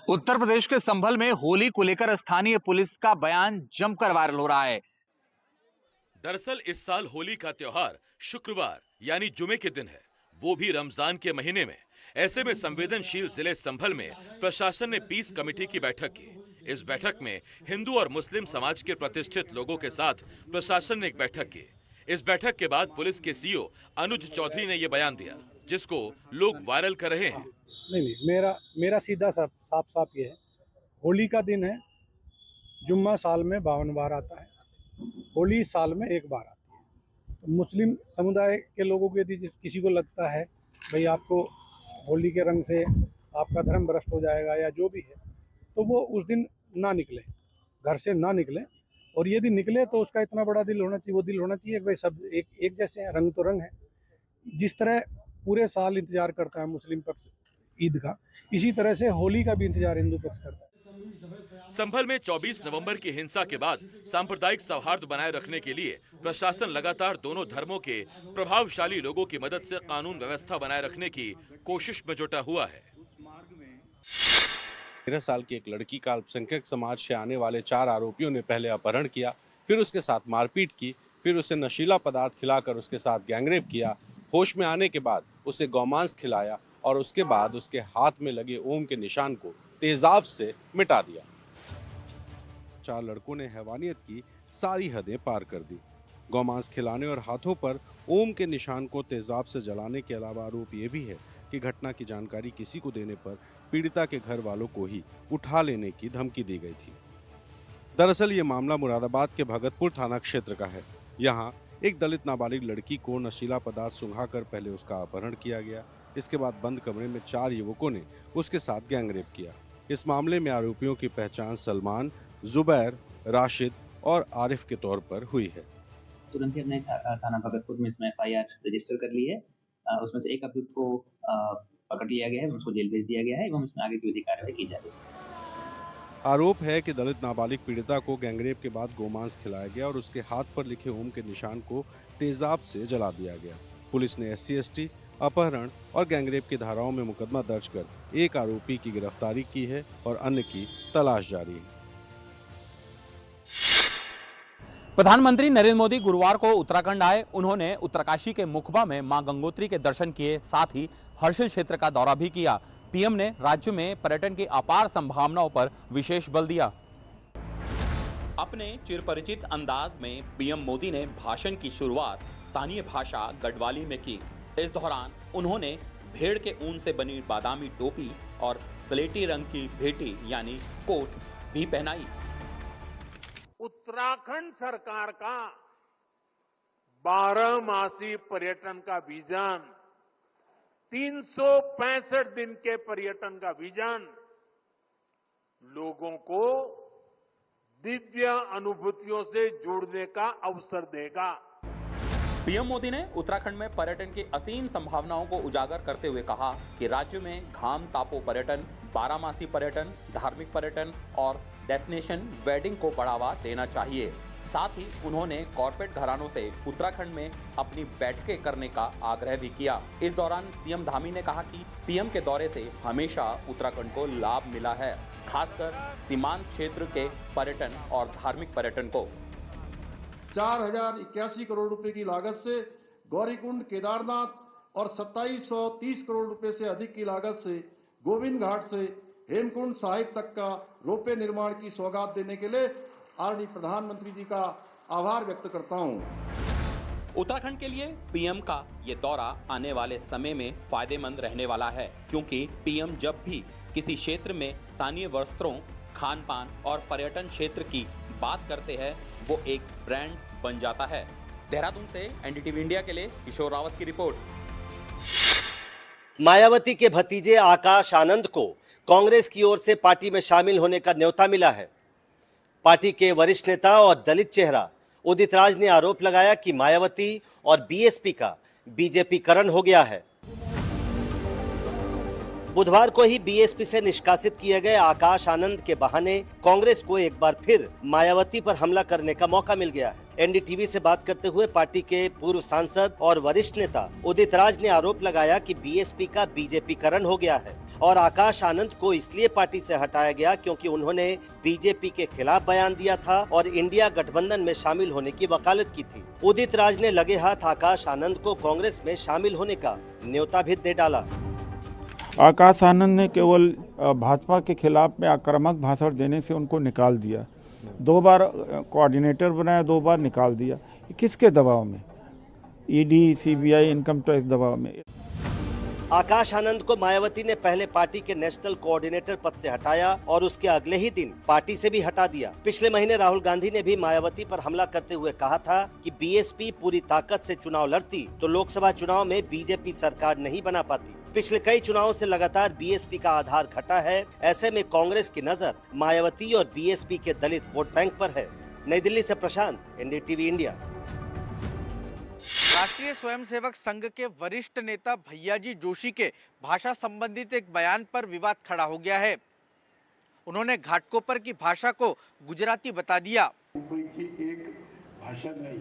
उत्तर प्रदेश के संभल में होली को लेकर स्थानीय पुलिस का बयान जमकर वायरल हो रहा है। दरअसल इस साल होली का त्योहार शुक्रवार यानी जुमे के दिन है, वो भी रमजान के महीने में। ऐसे में संवेदनशील जिले संभल में प्रशासन ने पीस कमेटी की बैठक की। इस बैठक में हिंदू और मुस्लिम समाज के प्रतिष्ठित लोगों के साथ प्रशासन ने एक बैठक की। इस बैठक के बाद पुलिस के सीओ अनुज चौधरी ने यह बयान दिया, जिसको लोग वायरल कर रहे हैं। नहीं, मेरा सीधा साफ ये है, होली का दिन है, जुम्मा साल में 52 बार आता है, होली साल में एक बार आती है। तो मुस्लिम समुदाय के लोगों को यदि किसी को लगता है भाई आपको होली के रंग से आपका धर्म भ्रष्ट हो जाएगा या जो भी है, तो वो उस दिन ना निकले, घर से ना निकले। और यदि निकले तो उसका इतना बड़ा दिल होना चाहिए, वो दिल होना चाहिए कि भाई सब एक जैसे हैं, रंग तो रंग है। जिस तरह पूरे साल इंतजार करता है मुस्लिम पक्ष ईद का, इसी तरह से होली का भी इंतजार हिंदू पक्ष करता है। संभल में 24 नवंबर की हिंसा के बाद सांप्रदायिक सौहार्द बनाए रखने के लिए प्रशासन लगातार दोनों धर्मों के प्रभावशाली लोगों की मदद से कानून व्यवस्था बनाए रखने की कोशिश में जुटा हुआ है। 13 साल की एक लड़की का अल्पसंख्यक समाज से आने वाले 4 आरोपियों ने पहले अपहरण किया, फिर उसके साथ मारपीट की, फिर उसे नशीला पदार्थ खिलाकर उसके साथ गैंगरेप किया। होश में आने के बाद उसे गौमांस खिलाया और उसके बाद उसके हाथ में लगे ओम के निशान को तेजाब से मिटा दिया। 4 लड़कों ने हैवानियत की सारी हदें पार कर दी। गौमांस खिलाने और हाथों पर ओम के निशान को तेजाब से जलाने के अलावा आरोप ये भी है कि घटना की जानकारी किसी को देने पर पीड़िता के घर वालों को ही उठा लेने की धमकी दी गई थी। दरअसल ये मामला मुरादाबाद के भगतपुर थाना क्षेत्र का है। यहाँ एक दलित नाबालिग लड़की को नशीला पदार्थ सुंघाकर पहले उसका अपहरण किया गया। इसके बाद बंद कमरे में 4 युवकों ने उसके साथ गैंगरेप किया। इस मामले में आरोपियों की पहचान सलमान, जुबैर, राशिद और आरिफ के तौर पर हुई है। तुरंत ही हमने थाना भगतपुर में इसमें FIR रजिस्टर कर ली है। उसमें से एक अभियुक्त को पकड़ लिया गया है, उसको जेल भेज दिया गया है एवं इसमें आगे की विधि कार्रवाई की जा रही है। आरोप है कि दलित नाबालिग पीड़िता को गैंगरेप के बाद गोमांस खिलाया गया और उसके हाथ पर लिखे ओम के निशान को तेजाब से जला दिया गया। पुलिस ने SC/ST, अपहरण और गैंगरेप की धाराओं में मुकदमा दर्ज कर एक आरोपी की गिरफ्तारी की है और अन्य की तलाश जारी है। प्रधानमंत्री नरेंद्र मोदी गुरुवार को उत्तराखंड आए। उन्होंने उत्तरकाशी के मुखबा में मां गंगोत्री के दर्शन किए, साथ ही हर्षिल क्षेत्र का दौरा भी किया। पीएम ने राज्य में पर्यटन की अपार संभावनाओं पर विशेष बल दिया। अपने चिरपरिचित अंदाज में पीएम मोदी ने भाषण की शुरुआत स्थानीय भाषा गढ़वाली में की। इस दौरान उन्होंने भेड़ के ऊन से बनी बादामी टोपी और स्लेटी रंग की भेटी यानी कोट भी पहनाई। उत्तराखंड सरकार का 12 मासी पर्यटन का विजन, 365 दिन के पर्यटन का विजन लोगों को दिव्य अनुभूतियों से जोड़ने का अवसर देगा। पीएम मोदी ने उत्तराखंड में पर्यटन की असीम संभावनाओं को उजागर करते हुए कहा कि राज्य में घाम तापो पर्यटन, 12 मासी पर्यटन, धार्मिक पर्यटन और डेस्टिनेशन वेडिंग को बढ़ावा देना चाहिए। साथ ही उन्होंने कॉर्पोरेट घरानों से उत्तराखंड में अपनी बैठकें करने का आग्रह भी किया। इस दौरान सीएम धामी ने कहा कि पीएम के दौरे से हमेशा उत्तराखंड को लाभ मिला है, खासकर सीमांत क्षेत्र के पर्यटन और धार्मिक पर्यटन को। 4081 करोड़ रुपए की लागत से गौरीकुंड, केदारनाथ और 2730 करोड़ रुपए से अधिक की लागत से गोविंद घाट से हेमकुंड साहिब तक का रोपवे निर्माण की सौगात देने के लिए आदरणीय प्रधानमंत्री जी का आभार व्यक्त करता हूं। उत्तराखंड के लिए पीएम का ये दौरा आने वाले समय में फायदेमंद रहने वाला है, क्योंकि पीएम जब भी किसी क्षेत्र में स्थानीय वस्त्रों, खान पान और पर्यटन क्षेत्र की बात करते हैं, वो एक ब्रांड बन जाता है। देहरादून से NDTV इंडिया के लिए किशोर रावत की रिपोर्ट। मायावती के भतीजे आकाश आनंद को कांग्रेस की ओर से पार्टी में शामिल होने का न्योता मिला है। पार्टी के वरिष्ठ नेता और दलित चेहरा उदित राज ने आरोप लगाया कि मायावती और BSP का बीजेपीकरण हो गया है। बुधवार को ही BSP से निष्कासित किए गए आकाश आनंद के बहाने कांग्रेस को एक बार फिर मायावती पर हमला करने का मौका मिल गया है। एनडीटीवी से बात करते हुए पार्टी के पूर्व सांसद और वरिष्ठ नेता उदित राज ने आरोप लगाया कि बीएसपी का बीजेपीकरण हो गया है और आकाश आनंद को इसलिए पार्टी से हटाया गया क्योंकि उन्होंने बीजेपी के खिलाफ बयान दिया था और इंडिया गठबंधन में शामिल होने की वकालत की थी। उदित राज ने लगे हाथ आकाश आनंद को कांग्रेस में शामिल होने का न्योता भी दे डाला। आकाश आनंद ने केवल भाजपा के खिलाफ में आक्रामक भाषण देने से उनको निकाल दिया। 2 बार कोऑर्डिनेटर बनाया, 2 बार निकाल दिया। किसके दबाव में? ईडी, सीबीआई, इनकम टैक्स दबाव में। आकाश आनंद को मायावती ने पहले पार्टी के नेशनल कोऑर्डिनेटर पद से हटाया और उसके अगले ही दिन पार्टी से भी हटा दिया। पिछले महीने राहुल गांधी ने भी मायावती पर हमला करते हुए कहा था कि बीएसपी पूरी ताकत से चुनाव लड़ती तो लोकसभा चुनाव में बीजेपी सरकार नहीं बना पाती। पिछले कई चुनावों से लगातार बीएसपी का आधार घटा है। ऐसे में कांग्रेस की नजर मायावती और बीएसपी के दलित वोट बैंक पर है। नई दिल्ली से प्रशांत, एनडीटीवी इंडिया। राष्ट्रीय स्वयंसेवक संघ के वरिष्ठ नेता भैयाजी जोशी के भाषा संबंधित एक बयान पर विवाद खड़ा हो गया है। उन्होंने घाटकोपर की भाषा को गुजराती बता दिया। मुंबई की एक भाषा नहीं,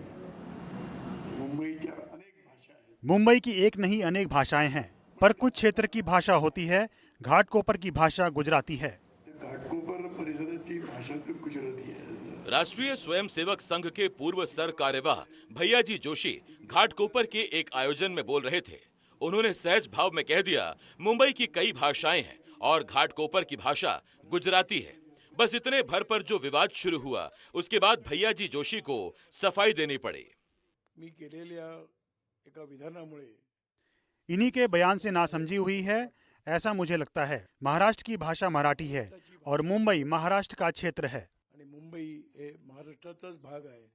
मुंबई की एक नहीं अनेक भाषाएं हैं, पर कुछ क्षेत्र की भाषा होती है। घाटकोपर की भाषा गुजराती है। घाटकोपर परिसराची भाषा तो गुजराती है। राष्ट्रीय स्वयंसेवक संघ के पूर्व सर कार्यवाह भैयाजी जोशी घाटकोपर के एक आयोजन में बोल रहे थे। उन्होंने सहज भाव में कह दिया, मुंबई की कई भाषाएं हैं और घाटकोपर की भाषा गुजराती है। बस इतने भर पर जो विवाद शुरू हुआ, उसके बाद भैयाजी जोशी को सफाई देनी पड़ी। मी केलेल्या एका विधानामुळे इन्हीं के बयान से नासमझी हुई है, ऐसा मुझे लगता है। महाराष्ट्र की भाषा मराठी है और मुंबई महाराष्ट्र का क्षेत्र है। मुंबई हे महाराष्ट्राचाच भाग आहे,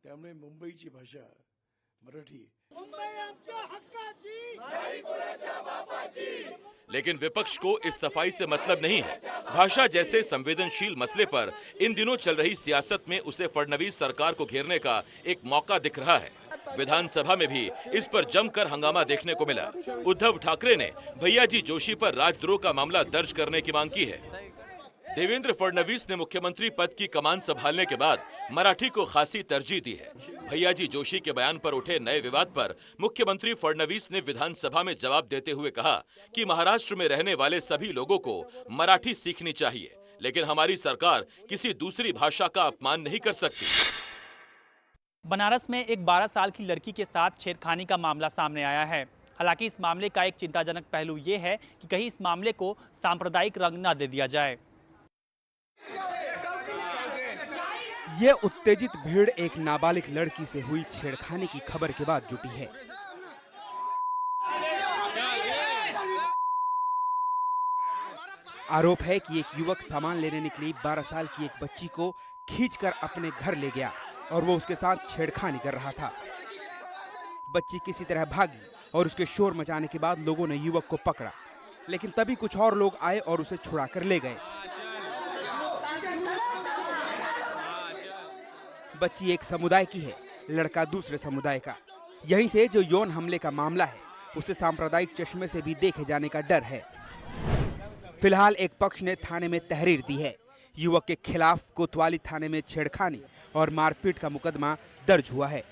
त्यामुळे मुंबईची भाषा मराठी। लेकिन विपक्ष को इस सफाई से मतलब नहीं है। भाषा जैसे संवेदनशील मसले पर इन दिनों चल रही सियासत में उसे फडणवीस सरकार को घेरने का एक मौका दिख रहा है। विधानसभा में भी इस पर जमकर हंगामा देखने को मिला। उद्धव ठाकरे ने भैयाजी जोशी पर राजद्रोह का मामला दर्ज करने की मांग की है। देवेंद्र फडणवीस ने मुख्यमंत्री पद की कमान संभालने के बाद मराठी को खासी तरजीह दी है। भैयाजी जोशी के बयान पर उठे नए विवाद पर मुख्यमंत्री फडणवीस ने विधानसभा में जवाब देते हुए कहा कि महाराष्ट्र में रहने वाले सभी लोगों को मराठी सीखनी चाहिए, लेकिन हमारी सरकार किसी दूसरी भाषा का अपमान नहीं कर सकती। बनारस में एक 12 साल की लड़की के साथ छेड़खानी का मामला सामने आया है। हालांकि इस मामले का एक चिंताजनक पहलू ये है कि कहीं इस मामले को सांप्रदायिक रंग न दे दिया जाए। ये उत्तेजित भीड़ एक नाबालिग लड़की से हुई छेड़खानी की खबर के बाद जुटी है। आरोप है कि एक युवक सामान लेने निकली 12 साल की एक बच्ची को खींचकर अपने घर ले गया और वो उसके साथ छेड़खानी कर रहा था। बच्ची किसी तरह भागी और उसके शोर मचाने के बाद लोगों ने युवक को पकड़ा, लेकिन तभी कुछ और लोग आए और उसे छुड़ाकर ले गए। बच्ची एक समुदाय की है, लड़का दूसरे समुदाय का। यहीं से जो यौन हमले का मामला है उसे सांप्रदायिक चश्मे से भी देखे जाने का डर है। फिलहाल एक पक्ष ने थाने में तहरीर दी है। युवक के खिलाफ कोतवाली थाने में छेड़खानी और मारपीट का मुकदमा दर्ज हुआ है।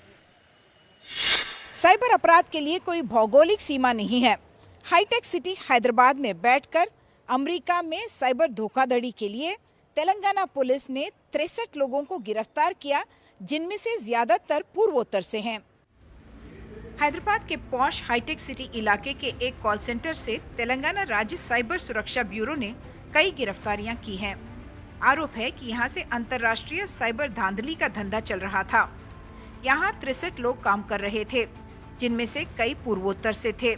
साइबर अपराध के लिए कोई भौगोलिक सीमा नहीं है। हाईटेक सिटी हैदराबाद में बैठकर अमेरिका में साइबर धोखाधड़ी के लिए तेलंगाना पुलिस ने 63 लोगों को गिरफ्तार किया, जिनमें से ज्यादातर पूर्वोत्तर से हैं। हैदराबाद के पॉश हाईटेक सिटी इलाके के एक कॉल सेंटर से तेलंगाना राज्य साइबर सुरक्षा ब्यूरो ने कई गिरफ्तारियां की हैं। आरोप है कि यहां से अंतर्राष्ट्रीय साइबर धांधली का धंधा चल रहा था। यहां 63 लोग काम कर रहे थे, जिनमें से कई पूर्वोत्तर से थे।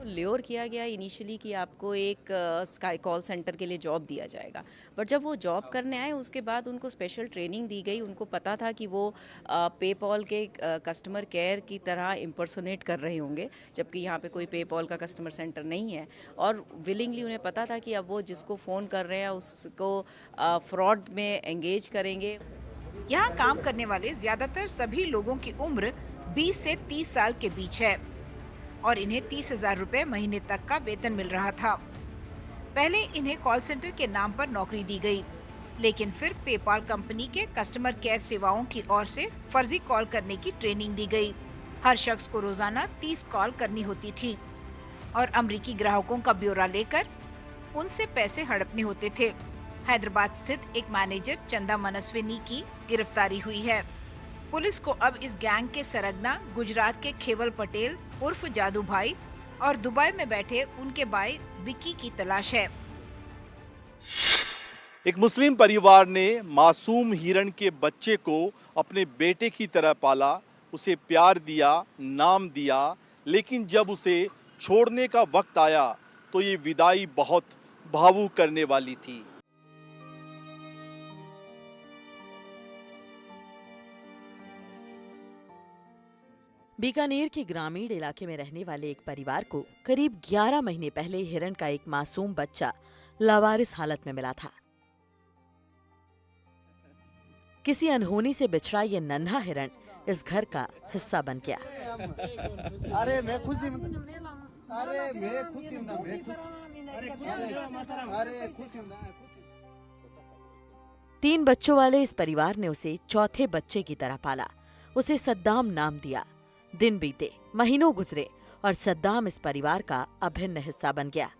ल्योर किया गया इनिशियली कि आपको एक स्काई कॉल सेंटर के लिए जॉब दिया जाएगा, बट जब वो जॉब करने आए उसके बाद उनको स्पेशल ट्रेनिंग दी गई। उनको पता था कि वो पेपॉल के कस्टमर केयर की तरह इम्पर्सोनेट कर रहे होंगे, जबकि यहाँ पे कोई पेपॉल का कस्टमर सेंटर नहीं है। और विलिंगली उन्हें पता था कि अब वो जिसको फ़ोन कर रहे हैं उसको फ्रॉड में एंगेज करेंगे। यहाँ काम करने वाले ज्यादातर सभी लोगों की उम्र 20 से 30 साल के बीच है और इन्हें 30,000 रुपए महीने तक का वेतन मिल रहा था। पहले इन्हें कॉल सेंटर के नाम पर नौकरी दी गई, लेकिन फिर पेपाल कंपनी के कस्टमर केयर सेवाओं की ओर से फर्जी कॉल करने की ट्रेनिंग दी गई। हर शख्स को रोजाना 30 कॉल करनी होती थी और अमेरिकी ग्राहकों का ब्यौरा लेकर उनसे पैसे हड़पने होते थे। हैदराबाद स्थित एक मैनेजर चंदा मनस्विनी की गिरफ्तारी हुई है। पुलिस को अब इस गैंग के सरगना गुजरात के खेवल पटेल उर्फ जादू भाई और दुबई में बैठे उनके भाई विक्की की तलाश है। एक मुस्लिम परिवार ने मासूम हिरण के बच्चे को अपने बेटे की तरह पाला, उसे प्यार दिया, नाम दिया, लेकिन जब उसे छोड़ने का वक्त आया तो ये विदाई बहुत भावुक करने वाली थी। बीकानेर के ग्रामीण इलाके में रहने वाले एक परिवार को करीब 11 महीने पहले हिरण का एक मासूम बच्चा लावारिस हालत में मिला था। किसी अनहोनी से बिछड़ा ये नन्हा हिरण इस घर का हिस्सा बन गया। अरे मैं खुशी तीन बच्चों वाले इस परिवार ने उसे चौथे बच्चे की तरह पाला। उसे सद्दाम नाम दिया। दिन बीते, महीनों गुजरे और सद्दाम इस परिवार का अभिन्न हिस्सा बन गया।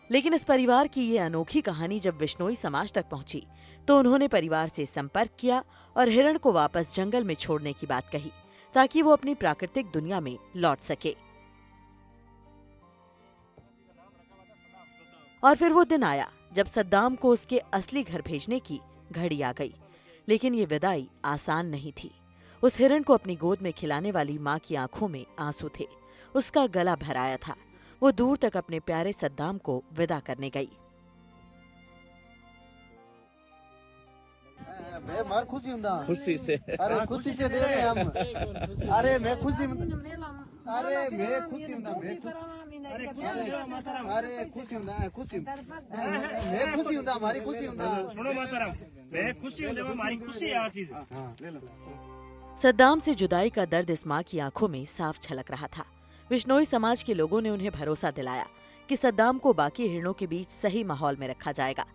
लेकिन इस परिवार की ये अनोखी कहानी जब बिश्नोई समाज तक पहुंची तो उन्होंने परिवार से संपर्क किया और हिरण को वापस जंगल में छोड़ने की बात कही ताकि वो अपनी प्राकृतिक दुनिया में लौट सके। और फिर वो दिन आया जब सद्दाम को उसके असली घर भेजने की घड़ी आ गई। लेकिन ये विदाई आसान नहीं थी। उस हिरण को अपनी गोद में खिलाने वाली माँ की आंखों में आंसू थे। उसका गला भर आया था। वो दूर तक अपने प्यारे सद्दाम को विदा करने गई। मैं मार खुशी हुंदा खुशी से अरे खुशी से दे रहे हम अरे मैं खुशी अरे मैं खुशी हुंदा मैं खुशी हुंदा खुशी मैं खुशी हुंदा हमारी खुशी हुंदा सुनो मातरम मैं खुशी हुंदा हमारी खुशी है। चीज सद्दाम से जुदाई का दर्द इस माँ की आंखों में साफ झलक रहा था। बिश्नोई समाज के लोगों ने उन्हें भरोसा दिलाया कि सद्दाम को बाकी हिरणों के बीच सही माहौल में रखा जाएगा।